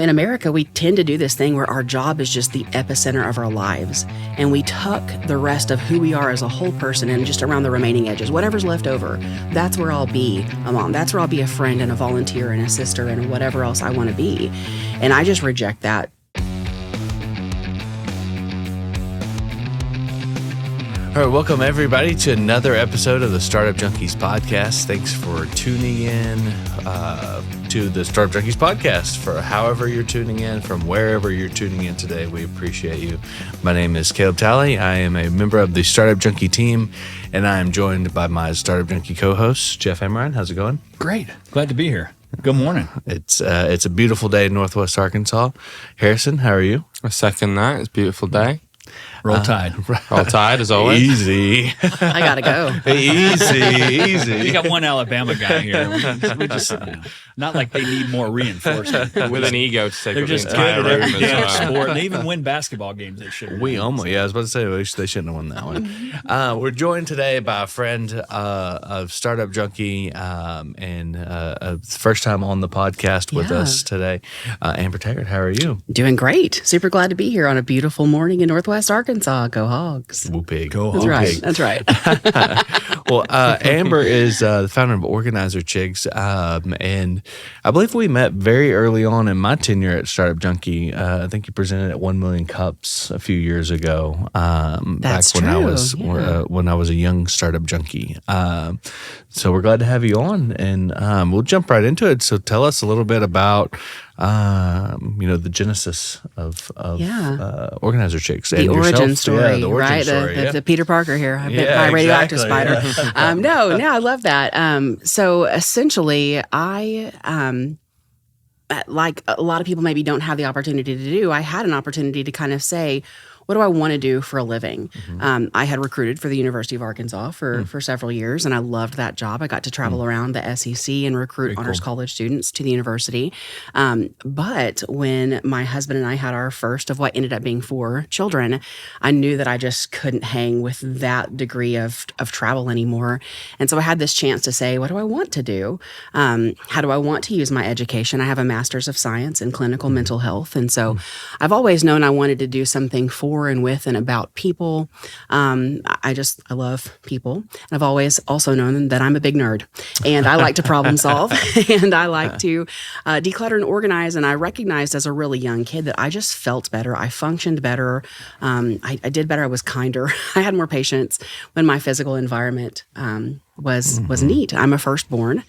In America, we tend to do this thing where our job is just the epicenter of our lives, and we tuck the rest of who we are as a whole person and just around the remaining edges. Whatever's left over, that's where I'll be a mom. That's where I'll be a friend and a volunteer and a sister and whatever else I want to be. And I just reject that. All right, welcome everybody to another episode of the Startup Junkies podcast. Thanks for tuning in to the Startup Junkies podcast. For however you're tuning in, from wherever you're tuning in today, we appreciate you. My name is Caleb Talley. I am a member of the Startup Junkie team, and I am joined by my Startup Junkie co-host, Jeff Amberine. How's it going? Great. Glad to be here. Good morning. It's a beautiful day in Northwest Arkansas. Harrison, how are you? I second that. It's a beautiful day. Roll Tide. Roll Tide, as always. Easy. I gotta go. Easy. You got one Alabama guy here. We just not like they need more reinforcement. With an ego to take They're up the just good entire at room every as damn well. sport. They even win basketball games. They should. I was about to say they shouldn't have won that one. We're joined today by a friend of Startup Junkie and first time on the podcast with us today, Amber Taggard. How are you? Doing great. Super glad to be here on a beautiful morning in Northwest Arkansas. Go Hogs. Woo pig. Go That's Hogs. right. That's right. Well, Amber is the founder of Organizer Chicks, and I believe we met very early on in my tenure at Startup Junkie. I think you presented at 1 Million Cups a few years ago. That's back true. When I was a young Startup Junkie. So we're glad to have you on, and we'll jump right into it. So tell us a little bit about the genesis of Organizer Chicks. The origin story, the origin right? Story, the Peter Parker here. I've been my radioactive spider. No, I love that. So essentially, I like a lot of people maybe don't have the opportunity to do. I had an opportunity to kind of say, what do I want to do for a living? Mm-hmm. I had recruited for the University of Arkansas for several years, and I loved that job. I got to travel around the SEC and recruit honors college students to the university. But when my husband and I had our first of what ended up being 4 children, I knew that I just couldn't hang with that degree of travel anymore. And so I had this chance to say, what do I want to do? How do I want to use my education? I have a master's of science in clinical mental health. And so I've always known I wanted to do something for and with and about people. I love people. And I've always also known that I'm a big nerd, and I like to problem solve, and I like to declutter and organize. And I recognized as a really young kid that I just felt better. I functioned better. I did better. I was kinder. I had more patience when my physical environment was neat. I'm a firstborn,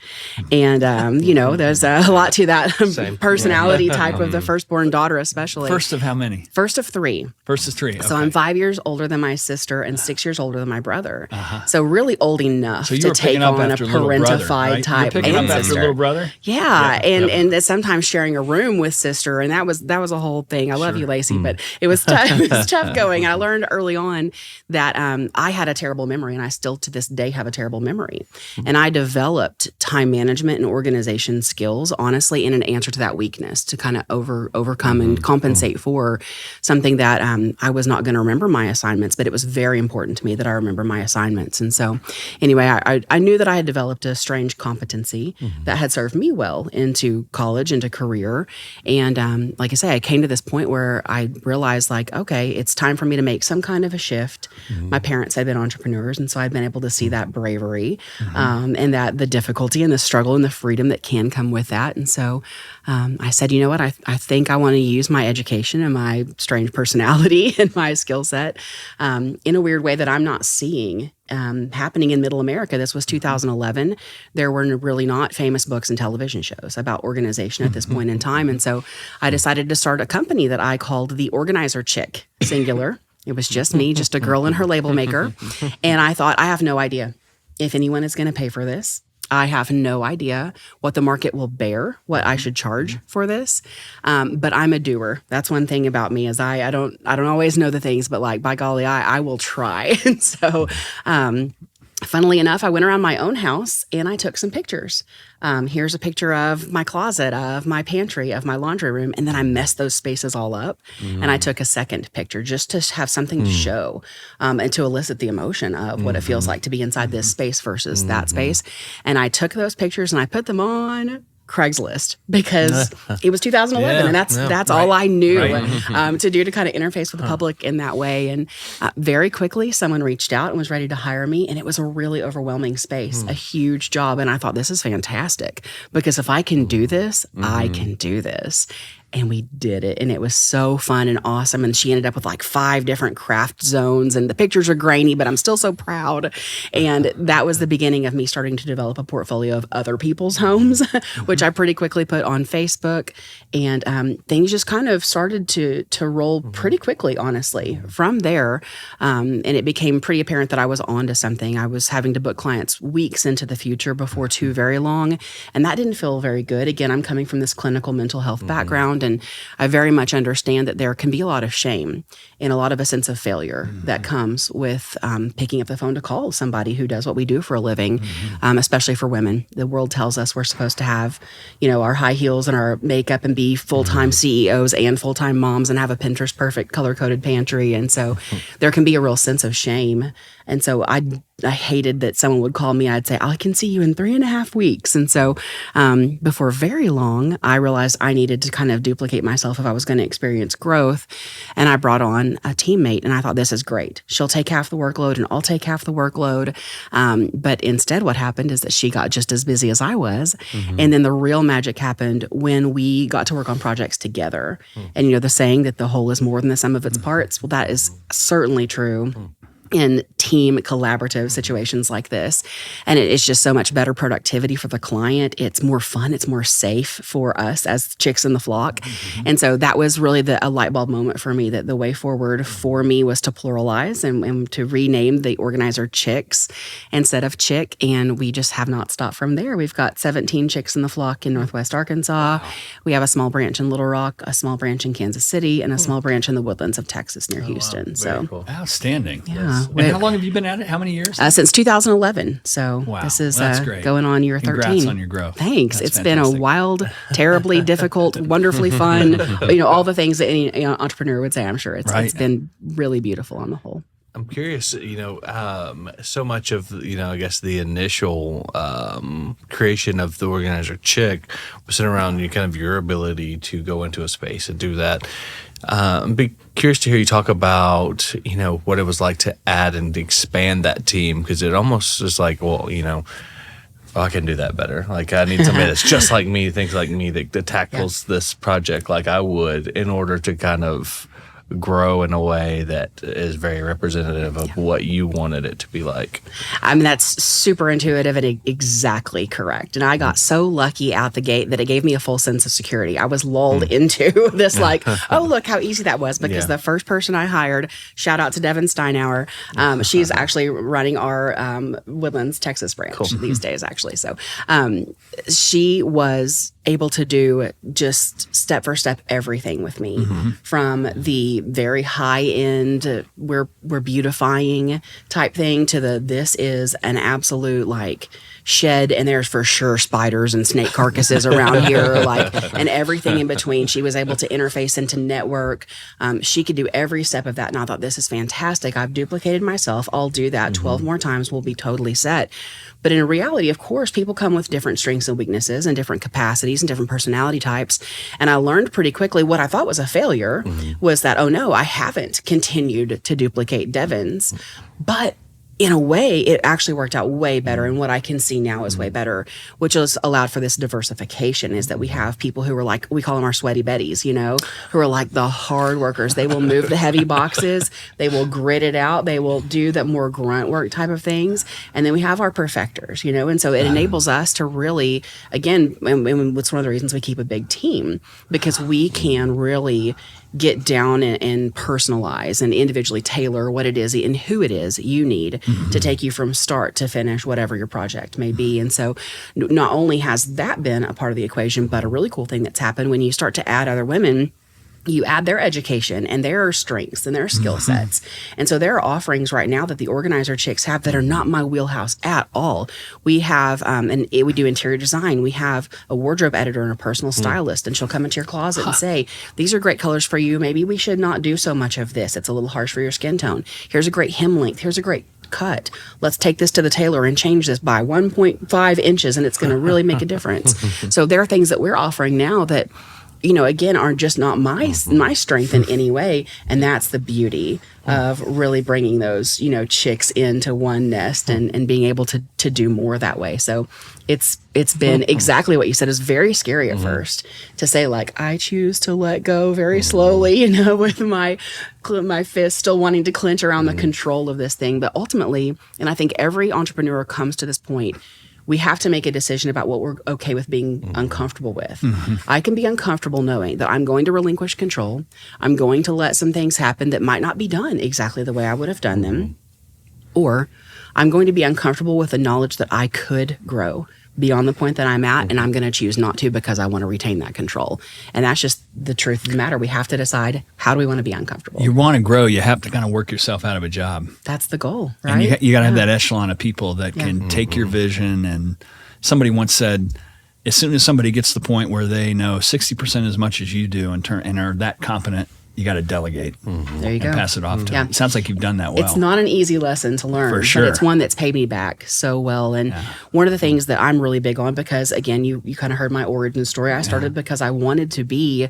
and there's a lot to that personality type of the firstborn daughter, especially. First of how many? First of 3. First of 3. Okay. So I'm 5 years older than my sister and 6 years older than my brother. So really old enough So you to were take picking up on a after your little brother, parentified right? type You're picking up after ancestor. your little brother? Yeah, and that sometimes sharing a room with sister, and that was a whole thing. I love you, Lacey, but it was tough. It was tough going. I learned early on that I had a terrible memory, and I still to this day have a terrible memory. And I developed time management and organization skills, honestly, in an answer to that weakness, to kind of overcome and compensate for something that I was not going to remember my assignments, but it was very important to me that I remember my assignments. And so anyway, I knew that I had developed a strange competency that had served me well into college, into career. And like I say, I came to this point where I realized, okay, it's time for me to make some kind of a shift. My parents had been entrepreneurs, and so I'd been able to see that bravery and that the difficulty and the struggle and the freedom that can come with that. And so I said, you know what, I think I want to use my education and my strange personality and my skill set in a weird way that I'm not seeing happening in Middle America. This was 2011. There were really not famous books and television shows about organization at this point in time. And so I decided to start a company that I called the Organizer Chick, singular. It was just me, just a girl and her label maker. And I thought, I have no idea if anyone is going to pay for this. I have no idea what the market will bear, what I should charge for this. But I'm a doer. That's one thing about me is I don't always know the things, but by golly, I will try. And so, funnily enough, I went around my own house and I took some pictures. Here's a picture of my closet, of my pantry, of my laundry room. And then I messed those spaces all up. And I took a second picture just to have something to show and to elicit the emotion of what it feels like to be inside this space versus that space. And I took those pictures and I put them on Craigslist because it was 2011 and that's all I knew to do to kind of interface with the public in that way. And very quickly, someone reached out and was ready to hire me. And it was a really overwhelming space, a huge job. And I thought, this is fantastic because if I can do this, I can do this. And we did it. And it was so fun and awesome. And she ended up with like 5 different craft zones. And the pictures are grainy, but I'm still so proud. And that was the beginning of me starting to develop a portfolio of other people's homes, which I pretty quickly put on Facebook. And things just kind of started to roll pretty quickly, honestly, from there. And it became pretty apparent that I was onto something. I was having to book clients weeks into the future before too very long. And that didn't feel very good. Again, I'm coming from this clinical mental health background. And I very much understand that there can be a lot of shame and a lot of a sense of failure that comes with picking up the phone to call somebody who does what we do for a living, especially for women. The world tells us we're supposed to have, our high heels and our makeup and be full-time CEOs and full-time moms and have a Pinterest perfect color-coded pantry. And so there can be a real sense of shame. And so I hated that someone would call me. I'd say, I can see you in 3.5 weeks. And so before very long, I realized I needed to kind of duplicate myself if I was going to experience growth. And I brought on a teammate and I thought, this is great. She'll take half the workload and I'll take half the workload. But instead what happened is that she got just as busy as I was. And then the real magic happened when we got to work on projects together. And the saying that the whole is more than the sum of its parts. Well, that is certainly true in team collaborative situations like this. And it's just so much better productivity for the client. It's more fun. It's more safe for us as chicks in the flock. And so that was really a light bulb moment for me, that the way forward for me was to pluralize and to rename the organizer Chicks instead of Chick. And we just have not stopped from there. We've got 17 chicks in the flock in Northwest Arkansas. We have a small branch in Little Rock, a small branch in Kansas City, and a small branch in the Woodlands of Texas near Houston. Very cool. Outstanding. Yeah. And how long have you been at it? How many years? Since 2011. So this is going on year 13. Congrats on your growth. Thanks. That's It's fantastic. Been a wild, terribly difficult, wonderfully fun, all the things that any entrepreneur would say, I'm sure. It's been really beautiful on the whole. I'm curious, so much of, I guess the initial creation of the organizer Chick was centered around kind of your ability to go into a space and do that. I'd be curious to hear you talk about, what it was like to add and expand that team, because it almost is like, I can do that better. Like, I need somebody that's just like me, thinks like me, that tackles this project like I would, in order to kind of grow in a way that is very representative of what you wanted it to be like. I mean, that's super intuitive and exactly correct. And I got so lucky out the gate that it gave me a full sense of security. I was lulled into this oh, look how easy that was, because the first person I hired, shout out to Devin Steinauer, she's actually running our Woodlands, Texas branch these days, actually. So she was able to do just step for step everything with me, from the very high end, we're beautifying type thing, to this is an absolute shed, and there's for sure spiders and snake carcasses around here, and everything in between. She was able to interface into network. She could do every step of that, and I thought, this is fantastic. I've duplicated myself. I'll do that 12 more times. We'll be totally set. But in reality, of course, people come with different strengths and weaknesses and different capacities and different personality types. And I learned pretty quickly what I thought was a failure was that, oh no, I haven't continued to duplicate Devin's. But in a way, it actually worked out way better. And what I can see now is way better, which has allowed for this diversification, is that we have people who are we call them our sweaty Bettys, who are the hard workers. They will move the heavy boxes. They will grit it out. They will do the more grunt work type of things. And then we have our perfecters, and so it enables us to really, again, and it's one of the reasons we keep a big team, because we can really get down and personalize and individually tailor what it is and who it is you need to take you from start to finish, whatever your project may be. And so not only has that been a part of the equation, but a really cool thing that's happened when you start to add other women, you add their education and their strengths and their skill sets. And so there are offerings right now that the organizer chicks have that are not my wheelhouse at all. We have, we do interior design. We have a wardrobe editor and a personal stylist, and she'll come into your closet and say, these are great colors for you. Maybe we should not do so much of this. It's a little harsh for your skin tone. Here's a great hem length. Here's a great cut. Let's take this to the tailor and change this by 1.5 inches, and it's going to really make a difference. So there are things that we're offering now that, again, are just not my strength in any way. And that's the beauty of really bringing those, chicks into one nest and being able to do more that way. So it's been exactly what you said. It's very scary at first to say, like, I choose to let go very slowly, with my fist still wanting to clench around the control of this thing. But ultimately, and I think every entrepreneur comes to this point, we have to make a decision about what we're okay with being uncomfortable with. I can be uncomfortable knowing that I'm going to relinquish control. I'm going to let some things happen that might not be done exactly the way I would have done them. Or I'm going to be uncomfortable with the knowledge that I could grow beyond the point that I'm at, and I'm going to choose not to because I want to retain that control. And that's just the truth of the matter. We have to decide, how do we want to be uncomfortable? You want to grow, you have to kind of work yourself out of a job. That's the goal, right? And you got to have that echelon of people that can take your vision. And somebody once said, as soon as somebody gets to the point where they know 60% as much as you do and are that competent, you got to delegate. There you go. And pass it off to them. It sounds like you've done that well. It's not an easy lesson to learn, For sure. but it's one that's paid me back so well. And one of the things that I'm really big on, because again, you kind of heard my origin story. I started because I wanted to be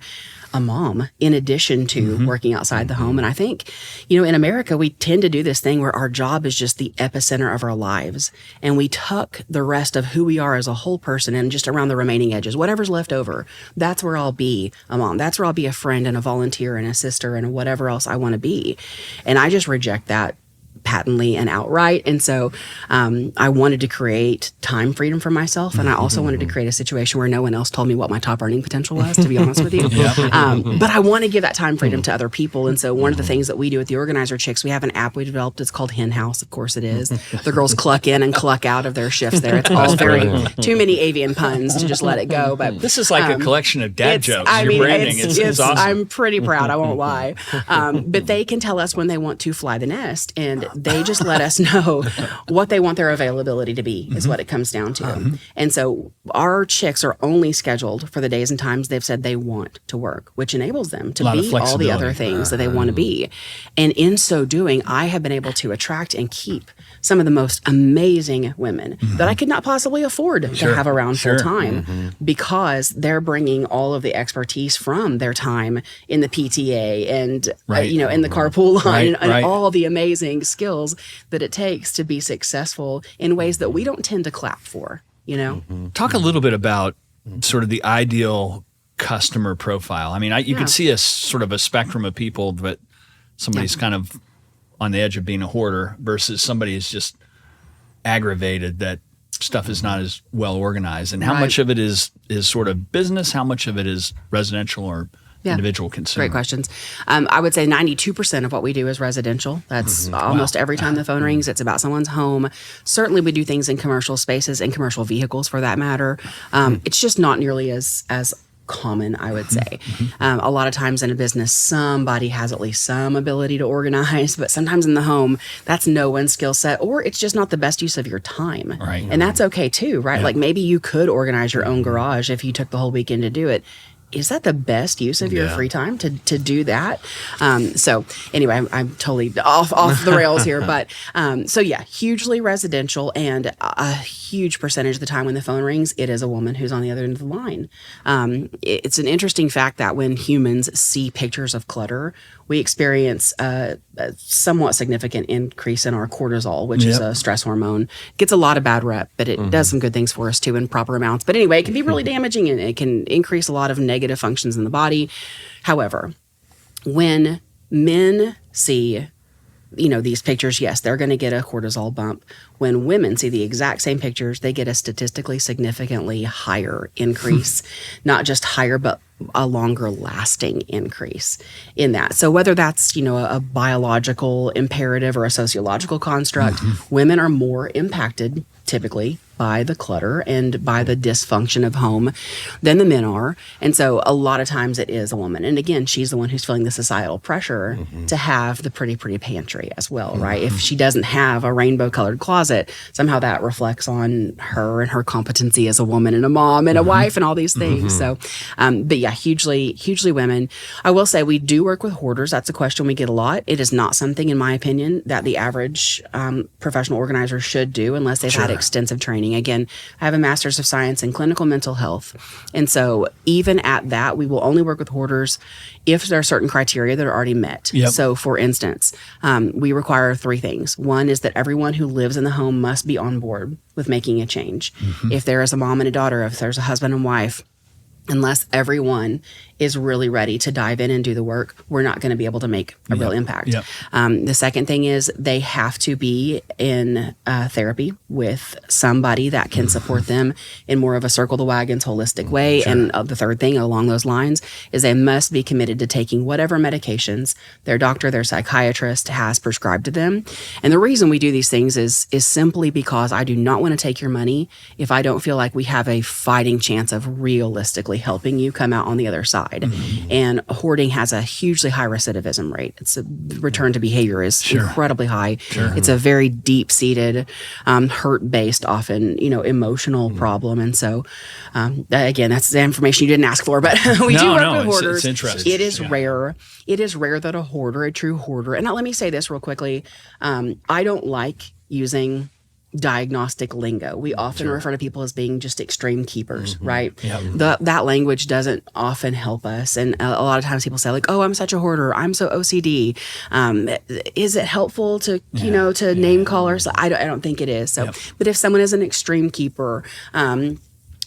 a mom in addition to working outside the home. And I think, in America, we tend to do this thing where our job is just the epicenter of our lives. And we tuck the rest of who we are as a whole person and just around the remaining edges, whatever's left over. That's where I'll be a mom. That's where I'll be a friend and a volunteer and a sister and whatever else I want to be. And I just reject that patently and outright. And so I wanted to create time freedom for myself. And I also wanted to create a situation where no one else told me what my top earning potential was, to be honest with you. But I want to give that time freedom to other people. And so one of the things that we do with the Organizer Chicks, we have an app we developed. It's called Hen House. Of course it is. The girls cluck in and cluck out of their shifts there. It's all too many avian puns to just let it go. But this is like a collection of dad jokes. I Your mean, branding is awesome. I'm pretty proud. I won't lie. But they can tell us when they want to fly the nest, and they just let us know what they want their availability to be, is what it comes down to. And so our chicks are only scheduled for the days and times they've said they want to work, which enables them to be all the other things that they want to be. And in so doing, I have been able to attract and keep some of the most amazing women that I could not possibly afford to have around full time, because they're bringing all of the expertise from their time in the PTA and in the carpool line and all the amazing skills that it takes to be successful in ways that we don't tend to clap for. Talk a little bit about sort of the ideal customer profile. I mean, you can see a sort of a spectrum of people, but somebody's kind of on the edge of being a hoarder versus somebody is just aggravated that stuff is not as well organized. And how much of it is sort of business? How much of it is residential or individual consumer? Great questions. I would say 92% of what we do is residential. That's almost every time the phone rings, it's about someone's home. Certainly we do things in commercial spaces and commercial vehicles for that matter. It's just not nearly as common, I would say. A lot of times in a business, somebody has at least some ability to organize, but sometimes in the home, that's no one's skill set, or it's just not the best use of your time. Right. And that's okay too, right? Like maybe you could organize your own garage if you took the whole weekend to do it. Is that the best use of your free time to do that? So anyway, I'm totally off the rails here, but hugely residential, and a huge percentage of the time when the phone rings, it is a woman who's on the other end of the line. It's an interesting fact that when humans see pictures of clutter, we experience a somewhat significant increase in our cortisol, which is a stress hormone. It gets a lot of bad rep, but it does some good things for us too in proper amounts. But anyway, it can be really damaging, and it can increase a lot of negative functions in the body. However, when men see these pictures, yes, they're going to get a cortisol bump. When women see the exact same pictures, they get a statistically significantly higher increase, not just higher, but a longer lasting increase in that. So whether that's, a biological imperative or a sociological construct, women are more impacted typically by the clutter and by the dysfunction of home than the men are. And so a lot of times it is a woman. And again, she's the one who's feeling the societal pressure to have the pretty pantry as well, right? If she doesn't have a rainbow colored closet, somehow that reflects on her and her competency as a woman and a mom and a wife and all these things. So, but yeah, hugely women. I will say we do work with hoarders. That's a question we get a lot. It is not something, in my opinion, that the average professional organizer should do unless they've had extensive training. Again, I have a master's of science in clinical mental health. And so even at that, we will only work with hoarders if there are certain criteria that are already met. So for instance, we require 3 things. One is that everyone who lives in the home must be on board with making a change. If there is a mom and a daughter, if there's a husband and wife, unless everyone is really ready to dive in and do the work, we're not going to be able to make a real impact. The second thing is they have to be in therapy with somebody that can support them in more of a circle the wagons holistic way. And the third thing along those lines is they must be committed to taking whatever medications their doctor, their psychiatrist has prescribed to them. And the reason we do these things is simply because I do not want to take your money if I don't feel like we have a fighting chance of realistically helping you come out on the other side. And hoarding has a hugely high recidivism rate. It's a return to behavior is incredibly high. It's a very deep-seated, hurt-based, often, emotional problem. And so, again, that's the information you didn't ask for, but we do work with hoarders. It's interesting. It is rare. It is rare that a hoarder, a true hoarder, and now let me say this real quickly. I don't like using diagnostic lingo. We often refer to people as being just extreme keepers, right? That language doesn't often help us. And a lot of times people say like, oh, I'm such a hoarder. I'm so OCD. Is it helpful to, to name callers? I don't think it is. So, but if someone is an extreme keeper,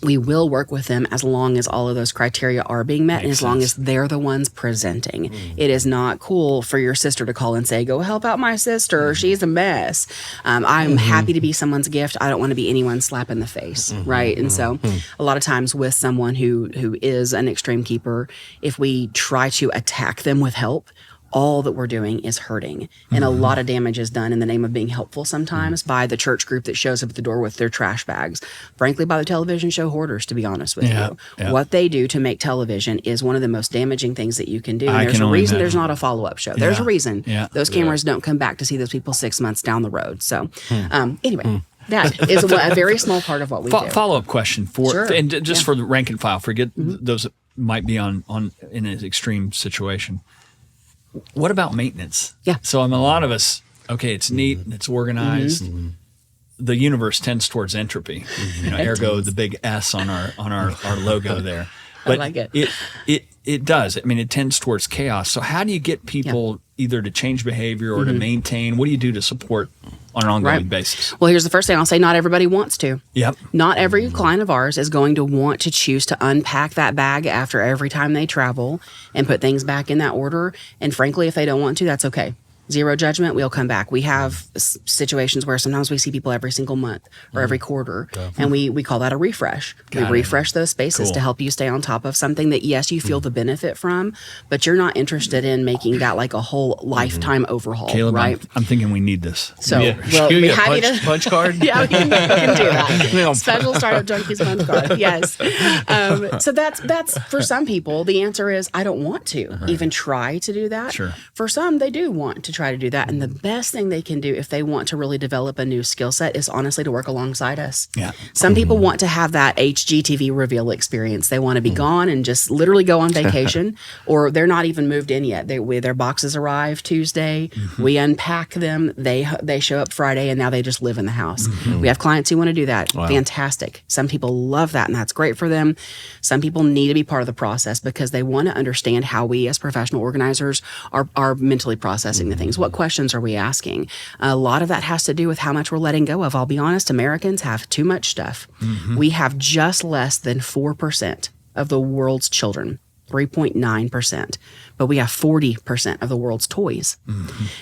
we will work with them as long as all of those criteria are being met and as long as they're the ones presenting. It is not cool for your sister to call and say, go help out my sister. She's a mess. I'm happy to be someone's gift. I don't want to be anyone's slap in the face, right? And so a lot of times with someone who is an extreme keeper, if we try to attack them with help, all that we're doing is hurting. And a lot of damage is done in the name of being helpful sometimes by the church group that shows up at the door with their trash bags. Frankly, by the television show hoarders, to be honest with you. What they do to make television is one of the most damaging things that you can do. And there's a reason there's not a follow-up show. There's a reason those cameras don't come back to see those people 6 months down the road. So anyway. That is a very small part of what we do. Follow-up question and just for the rank and file, forget those that might be in an extreme situation. What about maintenance? So a lot of us, it's neat, it's organized. The universe tends towards entropy. Ergo the big S on our logo there. But I like it. It does. I mean, it tends towards chaos. So how do you get people either to change behavior or to maintain? What do you do to support on an ongoing basis? Well, here's the first thing I'll say. Not everybody wants to. Not every client of ours is going to want to choose to unpack that bag after every time they travel and put things back in that order. And frankly, if they don't want to, that's okay. Zero judgment, we'll come back. We have situations where sometimes we see people every single month or every quarter, and we call that a refresh. We refresh those spaces to help you stay on top of something that, yes, you feel the benefit from, but you're not interested in making that like a whole lifetime overhaul, Caleb, right? I'm thinking we need this. So we'll be happy to punch card. we can do that. Special Startup Junkies punch card. Yes. So that's for some people. The answer is I don't want to even try to do that. For some, they do want to try to do that. And the best thing they can do if they want to really develop a new skill set is honestly to work alongside us. Some people want to have that HGTV reveal experience. They want to be gone and just literally go on vacation, or they're not even moved in yet. Their boxes arrive Tuesday. We unpack them. They show up Friday, and now they just live in the house. We have clients who want to do that. Fantastic. Some people love that, and that's great for them. Some people need to be part of the process because they want to understand how we as professional organizers are mentally processing the things. What questions are we asking? A lot of that has to do with how much we're letting go of. I'll be honest, Americans have too much stuff. We have just less than 4% of the world's children, 3.9%, but we have 40% of the world's toys.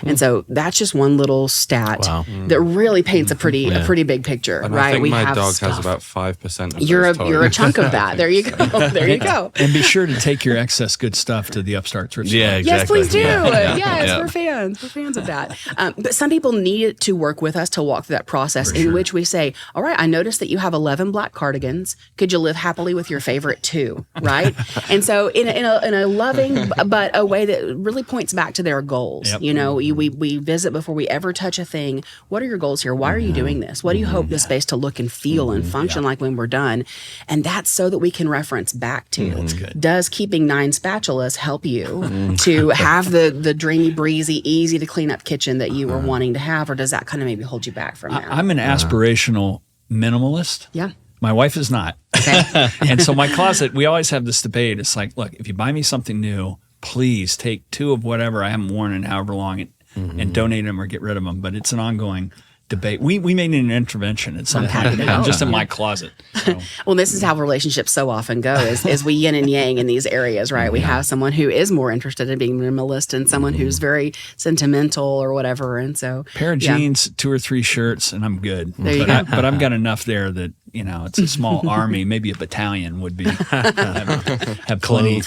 And so that's just one little stat that really paints a pretty big picture, And right? I think we my have dog stuff. has about 5% of You're those a toys. chunk of that. There you go. There you go. And be sure to take your excess good stuff to the Upstart thrift store. Yeah, Yes, exactly. please do. Yeah. Yes, Yeah. we're fans. We're fans of that. But some people need to work with us to walk through that process in which we say, all right, I noticed that you have 11 black cardigans. Could you live happily with your favorite 2, right? And so in a loving, but a way that really points back to their goals. Yep. You know, we visit before we ever touch a thing. What are your goals here? Why are you doing this? What do you hope the space to look and feel and function like when we're done? And that's so that we can reference back to. That's good. Does keeping 9 spatulas help you to have the dreamy, breezy, easy to clean up kitchen that you were wanting to have, or does that kind of maybe hold you back from that? I'm an aspirational minimalist. Yeah. My wife is not. Okay. And so my closet, we always have this debate. It's like, look, if you buy me something new, please take 2 of whatever I haven't worn in however long and donate them or get rid of them. But it's an ongoing debate. We may need an intervention at some point, just in my closet. So. Well, this is how relationships so often go is we yin and yang in these areas, right? We have someone who is more interested in being minimalist and someone who's very sentimental or whatever. And so Pair of jeans, 2 or 3 shirts, and I'm good. There you go. But I've got enough there that, you know, it's a small army. Maybe a battalion would be have plenty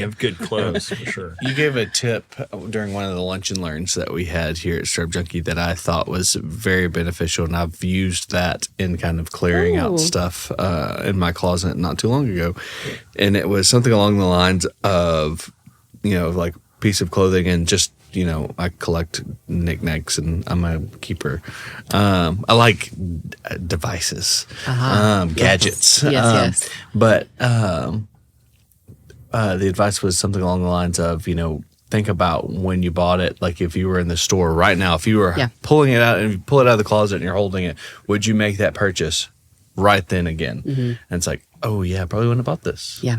of good clothes for sure. You gave a tip during one of the lunch and learns that we had here at Startup Junkie that I thought was very beneficial, and I've used that in kind of clearing out stuff in my closet not too long ago. And it was something along the lines of, you know, like piece of clothing and just, you know, I collect knickknacks and I'm a keeper. I like devices, gadgets. Yes. But the advice was something along the lines of, you know, think about when you bought it. Like if you were in the store right now, if you were pulling it out and you pull it out of the closet and you're holding it, would you make that purchase right then again? And it's like, oh yeah, I probably wouldn't have bought this. Yeah.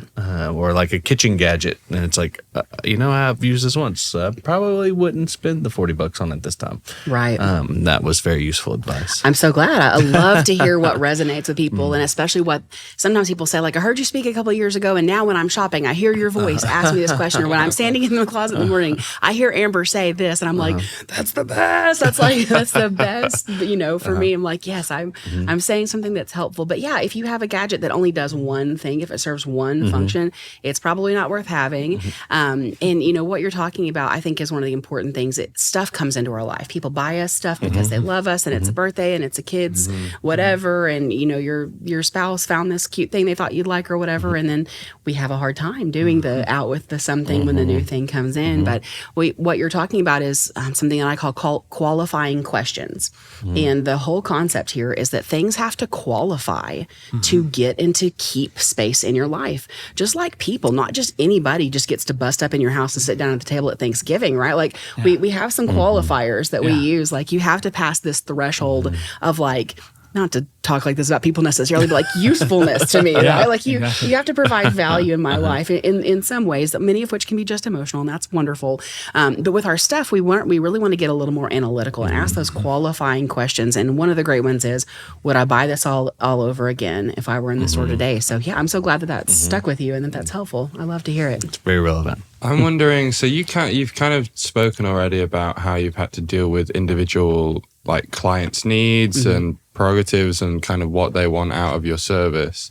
Or like a kitchen gadget. And it's like, you know, I've used this once. I probably wouldn't spend the $40 on it this time. Right. That was very useful advice. I'm so glad. I love to hear what resonates with people, and especially what sometimes people say, like, I heard you speak a couple of years ago, and now when I'm shopping, I hear your voice ask me this question, or when I'm standing in the closet in the morning, I hear Amber say this, and I'm like, that's the best. That's the best. You know, for me, I'm like, yes, I'm saying something that's helpful. But yeah, if you have a gadget that only does one thing, if it serves one function, it's probably not worth having. And you know what you're talking about, I think, is one of the important things. Stuff comes into our life. People buy us stuff because they love us, and it's a birthday, and it's a kid's whatever, and you know your spouse found this cute thing they thought you'd like or whatever, and then we have a hard time doing the out with the something when the new thing comes in. But what you're talking about is something that I call qualifying questions, and the whole concept here is that things have to qualify to get and to keep space in your life. Just like people, not just anybody just gets to bust up in your house and sit down at the table at Thanksgiving, right? Like we have some qualifiers that we use. Like you have to pass this threshold of like, not to talk like this about people necessarily, but like usefulness to me, right? Like you have to provide value in my life in some ways, that many of which can be just emotional, and that's wonderful. But with our stuff, we really want to get a little more analytical and ask those qualifying questions. And one of the great ones is, would I buy this all over again if I were in the store today? So yeah, I'm so glad that that's stuck with you and that that's helpful. I love to hear it. It's very relevant. I'm wondering, so you've kind of spoken already about how you've had to deal with individual like clients' needs and prerogatives and kind of what they want out of your service.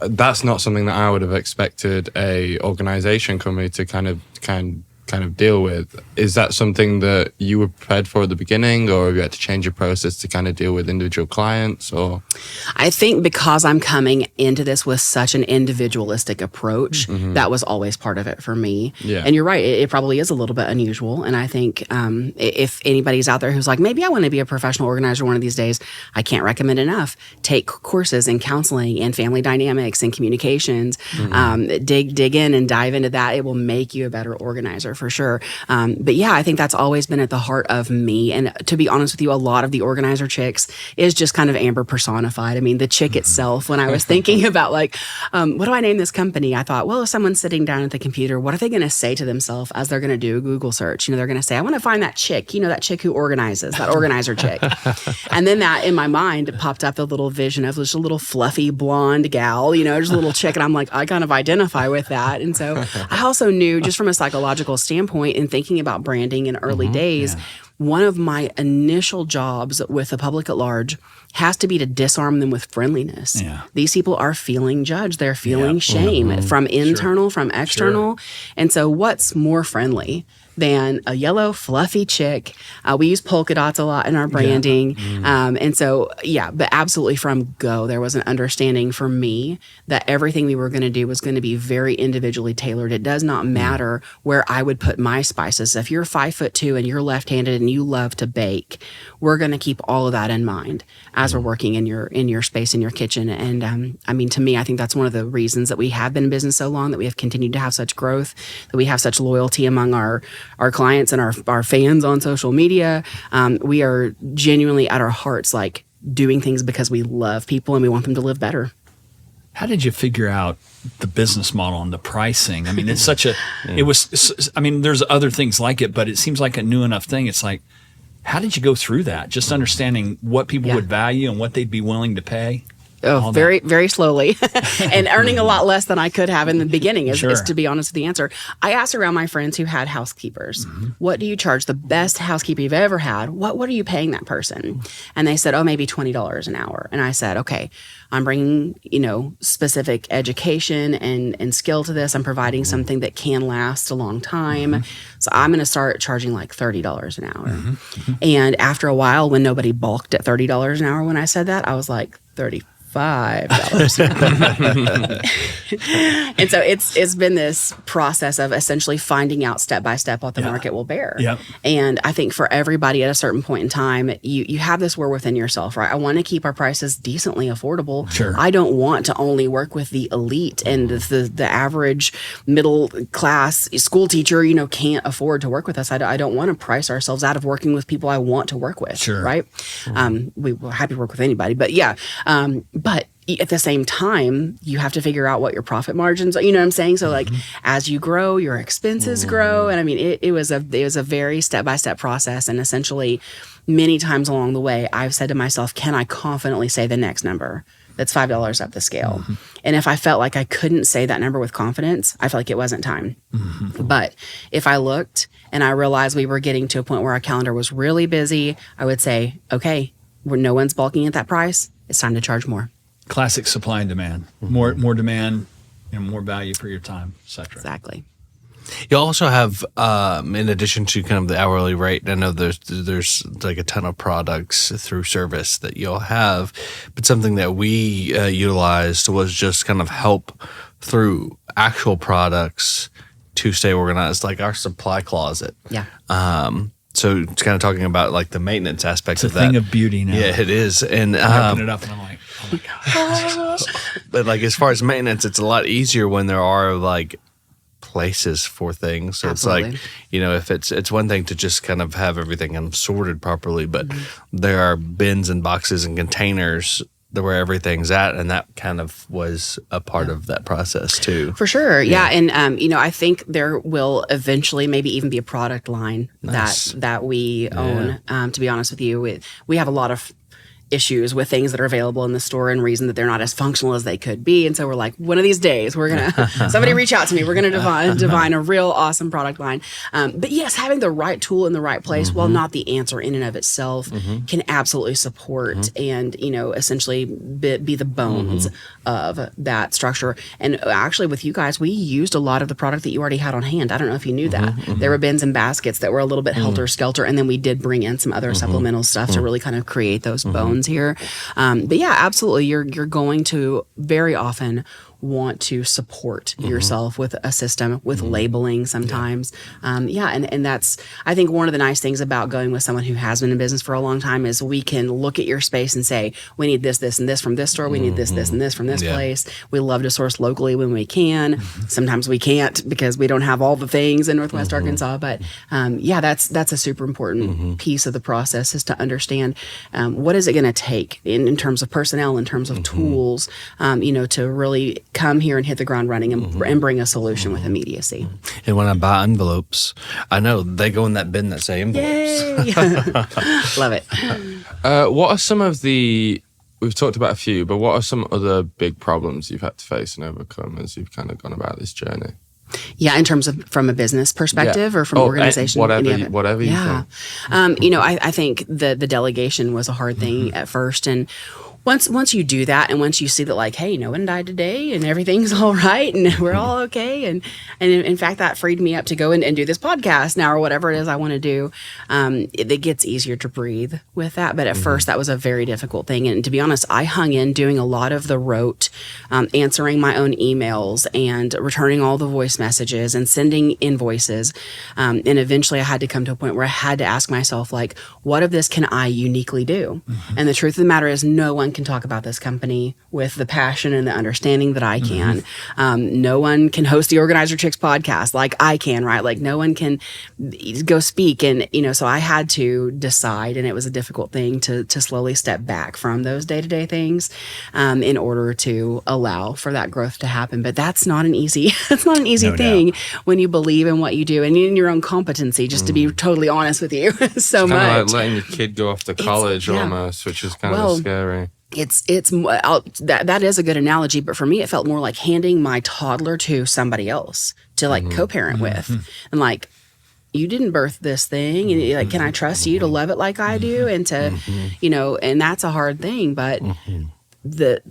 That's not something that I would have expected a organization company to kind of deal with. Is that something that you were prepared for at the beginning, or have you had to change your process to kind of deal with individual clients? Or I think because I'm coming into this with such an individualistic approach, that was always part of it for me. Yeah. And you're right, it probably is a little bit unusual. And I think if anybody's out there who's like, maybe I want to be a professional organizer one of these days, I can't recommend enough. Take courses in counseling and family dynamics and communications. Dig in and dive into that. It will make you a better organizer for sure. But yeah, I think that's always been at the heart of me. And to be honest with you, a lot of the organizer chicks is just kind of Amber personified. I mean, the chick itself, when I was thinking about like, what do I name this company? I thought, well, if someone's sitting down at the computer, what are they going to say to themselves as they're going to do a Google search? They're going to say, I want to find that chick, that chick who organizes, that organizer chick. And then that in my mind popped up the little vision of just a little fluffy blonde gal, just a little chick. And I'm like, I kind of identify with that. And so I also knew just from a psychological standpoint in thinking about branding in early days, one of my initial jobs with the public at large has to be to disarm them with friendliness. Yeah. These people are feeling judged. They're feeling shame from internal, from external. And so what's more friendly than a yellow, fluffy chick? We use polka dots a lot in our branding. And so, but absolutely from go, there was an understanding for me that everything we were going to do was going to be very individually tailored. It does not matter where I would put my spices. If you're 5'2" and you're left-handed and you love to bake, we're going to keep all of that in mind as we're working in your space, in your kitchen. And I mean, to me, I think that's one of the reasons that we have been in business so long, that we have continued to have such growth, that we have such loyalty among our clients and our fans on social media. We are genuinely at our hearts like doing things because we love people and we want them to live better. How did you figure out the business model and the pricing? I mean, it's such a, there's other things like it, but it seems like a new enough thing. It's like, how did you go through that? Just understanding what people would value and what they'd be willing to pay? Oh, very, very slowly and earning a lot less than I could have in the beginning is to be honest with the answer. I asked around my friends who had housekeepers, what do you charge the best housekeeper you've ever had? What are you paying that person? And they said, maybe $20 an hour. And I said, okay, I'm bringing, specific education and skill to this. I'm providing something that can last a long time. So I'm going to start charging like $30 an hour. And after a while, when nobody balked at $30 an hour, when I said that, I was like, $35. And so it's been this process of essentially finding out step by step what the market will bear. And I think for everybody at a certain point in time, you have this war within yourself, right? I want to keep our prices decently affordable. I don't want to only work with the elite and the average middle class school teacher, can't afford to work with us. I don't want to price ourselves out of working with people I want to work with, right? We're happy to work with anybody, but but at the same time, you have to figure out what your profit margins are. You know what I'm saying? So like as you grow, your expenses grow. And I mean, it was a very step-by-step process. And essentially many times along the way, I've said to myself, can I confidently say the next number that's $5 up the scale? And if I felt like I couldn't say that number with confidence, I felt like it wasn't time. But if I looked and I realized we were getting to a point where our calendar was really busy, I would say, okay, no one's balking at that price. It's time to charge more. Classic supply and demand. More demand and more value for your time, et cetera. Exactly. You also have, in addition to kind of the hourly rate, I know there's like a ton of products through service that you'll have, but something that we utilized was just kind of help through actual products to stay organized, like our supply closet. So it's kind of talking about like the maintenance aspect of that. It's a thing of beauty now. Yeah, it is. And I open it up and I'm like, oh my God. But like as far as maintenance, it's a lot easier when there are like places for things. So Absolutely. It's like, if it's one thing to just kind of have everything kind of sorted properly, but there are bins and boxes and containers where everything's at, and that kind of was a part of that process too. For sure, and I think there will eventually maybe even be a product line that we own. To be honest with you, we have a lot of issues with things that are available in the store and reason that they're not as functional as they could be. And so we're like, one of these days we're going to, somebody reach out to me. We're going to divine a real awesome product line. But yes, having the right tool in the right place, while not the answer in and of itself, can absolutely support and, essentially be the bones of that structure. And actually with you guys, we used a lot of the product that you already had on hand. I don't know if you knew that. There were bins and baskets that were a little bit helter-skelter. And then we did bring in some other supplemental stuff to really kind of create those bones here. But yeah, absolutely. You're going to very often want to support yourself with a system, with labeling sometimes. And that's, I think one of the nice things about going with someone who has been in business for a long time is we can look at your space and say, we need this, this, and this from this store. We need this, this, and this from this place. We love to source locally when we can. Sometimes we can't because we don't have all the things in Northwest Arkansas. But that's a super important piece of the process, is to understand what is it going to take in terms of personnel, in terms of tools, to really come here and hit the ground running and bring a solution with immediacy. And when I buy envelopes, I know they go in that bin that say envelopes. Yay! Love it. What are some of the, we've talked about a few, but what are some other big problems you've had to face and overcome as you've kind of gone about this journey? Yeah, in terms of from a business perspective or from organization, whatever you think. I think the delegation was a hard thing at first, and once you do that, and once you see that, like, hey, no one died today, and everything's all right, and we're all okay, and in fact, that freed me up to go and do this podcast now, or whatever it is I want to do. It gets easier to breathe with that, but at first, that was a very difficult thing. And to be honest, I hung in doing a lot of the rote, answering my own emails and returning all the voice messages and sending invoices. And eventually, I had to come to a point where I had to ask myself, like, what of this can I uniquely do? And the truth of the matter is, no one can talk about this company with the passion and the understanding that I can. No one can host the Organizer Chicks podcast like I can, right? Like, no one can go speak. And, so I had to decide, and it was a difficult thing to slowly step back from those day-to-day things in order to allow for that growth to happen. But that's not an easy, thing when you believe in what you do and in your own competency, just to be totally honest with you. So much. Kind of like letting your kid go off to college almost, which is kind of scary. That is a good analogy, but for me, it felt more like handing my toddler to somebody else to like co-parent with, and like, you didn't birth this thing, and like, can I trust you to love it like I do, and to, and that's a hard thing, but.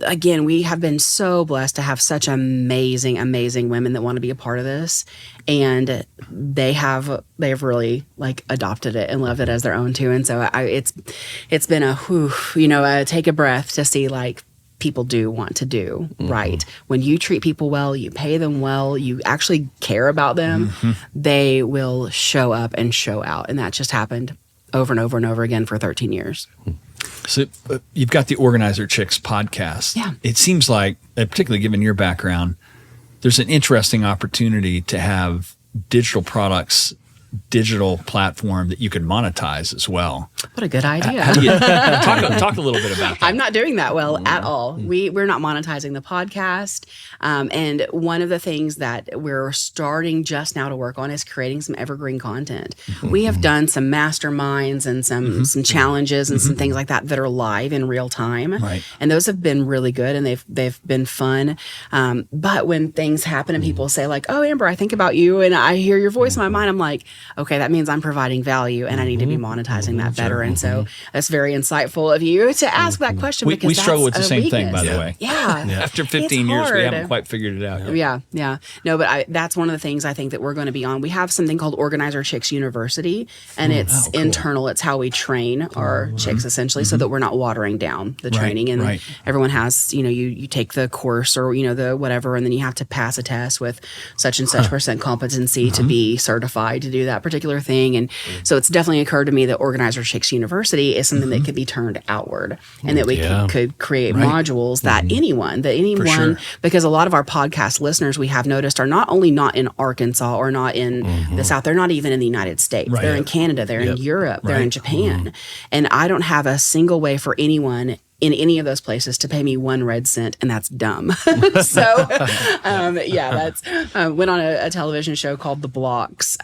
Again, we have been so blessed to have such amazing women that want to be a part of this, and they have really like adopted it and loved it as their own too. And so it's been a take a breath to see like people do want to do right. When you treat people well, you pay them well, you actually care about them, they will show up and show out. And that just happened over and over and over again for 13 years. So you've got the Organizer Chicks podcast. Yeah. It seems like, particularly given your background, there's an interesting opportunity to have digital products, digital platform that you can monetize as well. What a good idea. How do you, talk a little bit about that. I'm not doing that well at all. We're not monetizing the podcast. And one of the things that we're starting just now to work on is creating some evergreen content. We have done some masterminds and some challenges and some things like that are live in real time. Right. And those have been really good, and they've been fun. But when things happen and people say like, oh, Amber, I think about you and I hear your voice in my mind, I'm like, okay, that means I'm providing value and I need to be monetizing that better. And so that's very insightful of you to ask that question. We struggle with the same thing, by the way. Yeah. After 15 years, we haven't quite figured it out. Yeah. No, but that's one of the things I think that we're going to be on. We have something called Organizer Chicks University, and it's internal. It's how we train our chicks essentially, so that we're not watering down the training. And everyone has, you take the course or, the whatever, and then you have to pass a test with such and such percent competency to be certified to do that particular thing. And so it's definitely occurred to me that Organizer Chicks University is something that could be turned outward, and that we could create modules that anyone, because a lot of our podcast listeners we have noticed are not only not in Arkansas or not in the South, they're not even in the United States. They're in Canada, they're in Europe, they're in Japan. And I don't have a single way for anyone in any of those places to pay me 1 red cent, and that's dumb. So, that's went on a television show called The Blocks.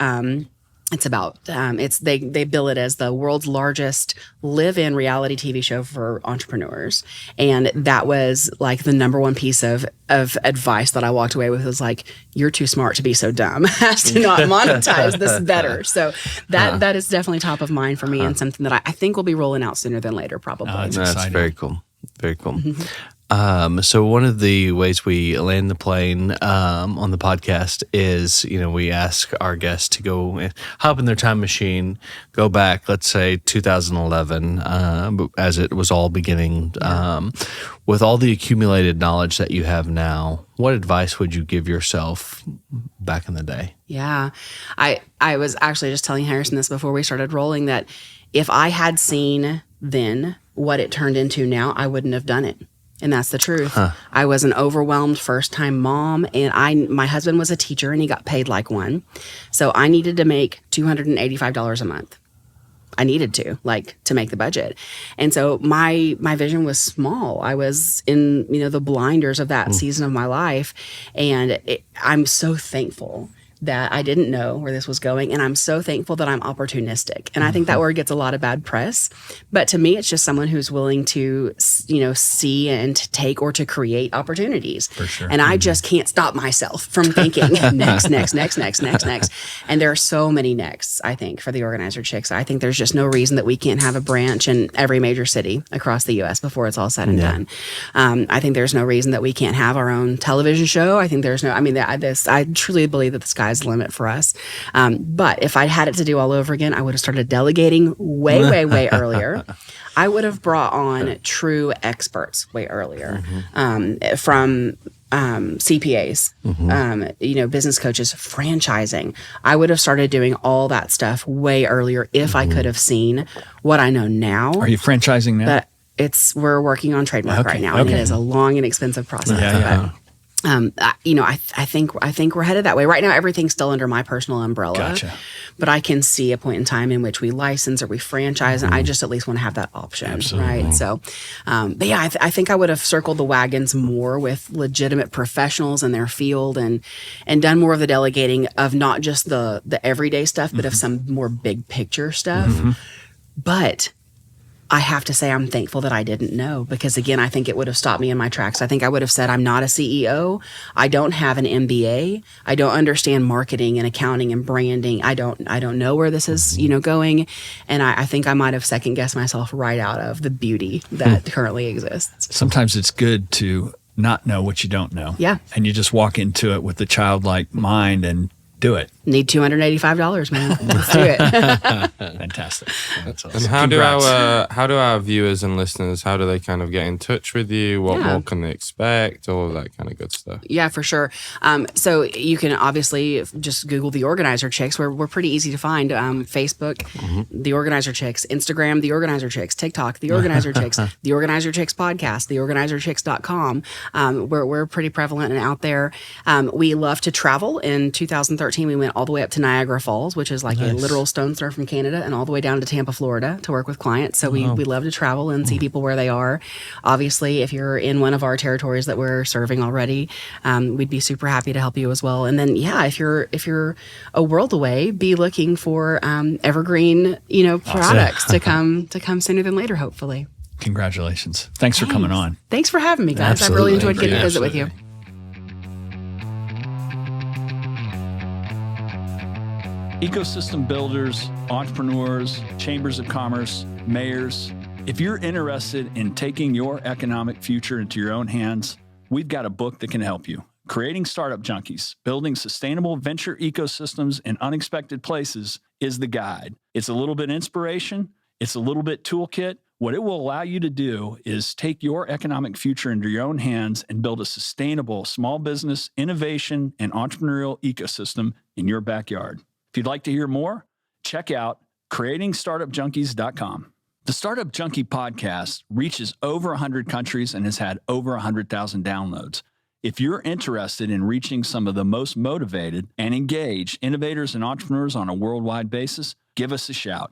It's about they bill it as the world's largest live-in reality TV show for entrepreneurs, and that was like the number one piece of advice that I walked away with was like, you're too smart to be so dumb as to not monetize this better. So that is definitely top of mind for me, and something that I think will be rolling out sooner than later, probably. That's very cool. Very cool. So one of the ways we land the plane on the podcast is, we ask our guests to go hop in their time machine, go back, let's say 2011, as it was all beginning. With all the accumulated knowledge that you have now, what advice would you give yourself back in the day? Yeah. I was actually just telling Harrison this before we started rolling, that if I had seen then what it turned into now, I wouldn't have done it. And that's the truth. I was an overwhelmed first-time mom, and my husband was a teacher, and he got paid like one. So I needed to make $285 a month. I needed to make the budget. And so my vision was small. I was in, the blinders of that season of my life. And I'm so thankful that I didn't know where this was going. And I'm so thankful that I'm opportunistic. And I think that word gets a lot of bad press. But to me, it's just someone who's willing to, see and to take or to create opportunities. For sure. And I just can't stop myself from thinking next. And there are so many nexts, I think, for the Organizer Chicks. I think there's just no reason that we can't have a branch in every major city across the U.S. before it's all said and done. I think there's no reason that we can't have our own television show. I think there's no, I truly believe that the sky's the limit for us. But if I had it to do all over again, I would have started delegating way earlier. I would have brought on true experts way earlier, from CPAs, business coaches, franchising. I would have started doing all that stuff way earlier if I could have seen what I know now. Are you franchising now? But we're working on trademark right now, and it is a long and expensive process. Yeah. I think we're headed that way. Right now, everything's still under my personal umbrella. Gotcha. But I can see a point in time in which we license or we franchise, and I just at least want to have that option. Absolutely. Right? So, but yeah, I think I would have circled the wagons more with legitimate professionals in their field, and done more of the delegating of not just the everyday stuff, but of some more big picture stuff. But I have to say I'm thankful that I didn't know, because again, I think it would have stopped me in my tracks. I think I would have said, I'm not a CEO. I don't have an MBA. I don't understand marketing and accounting and branding. I don't know where this is, going. And I think I might have second guessed myself right out of the beauty that currently exists. Sometimes it's good to not know what you don't know. Yeah. And you just walk into it with the childlike mind and do it. Need $285, man. Let's do it. Fantastic. That's awesome. And how do our viewers and listeners, how do they kind of get in touch with you? What more can they expect? All of that kind of good stuff. Yeah, for sure. So you can obviously just Google The Organizer Chicks. We're pretty easy to find. Facebook, The Organizer Chicks. Instagram, The Organizer Chicks. TikTok, The Organizer Chicks. The Organizer Chicks podcast, theorganizerchicks.com. We're pretty prevalent and out there. We love to travel. In 2013, we went all the way up to Niagara Falls, which is like a literal stone's throw from Canada, and all the way down to Tampa, Florida to work with clients. So we love to travel and see people where they are. Obviously, if you're in one of our territories that we're serving already, we'd be super happy to help you as well. And then, if you're a world away, be looking for evergreen, products to come sooner than later, hopefully. Congratulations. Thanks for coming on. Thanks for having me, guys. Absolutely. I've really enjoyed getting to visit with you. Ecosystem builders, entrepreneurs, chambers of commerce, mayors. If you're interested in taking your economic future into your own hands, we've got a book that can help you. Creating Startup Junkies, Building Sustainable Venture Ecosystems in Unexpected Places is the guide. It's a little bit inspiration. It's a little bit toolkit. What it will allow you to do is take your economic future into your own hands and build a sustainable small business, innovation, and entrepreneurial ecosystem in your backyard. If you'd like to hear more, check out creatingstartupjunkies.com. The Startup Junkie podcast reaches over 100 countries and has had over 100,000 downloads. If you're interested in reaching some of the most motivated and engaged innovators and entrepreneurs on a worldwide basis, give us a shout.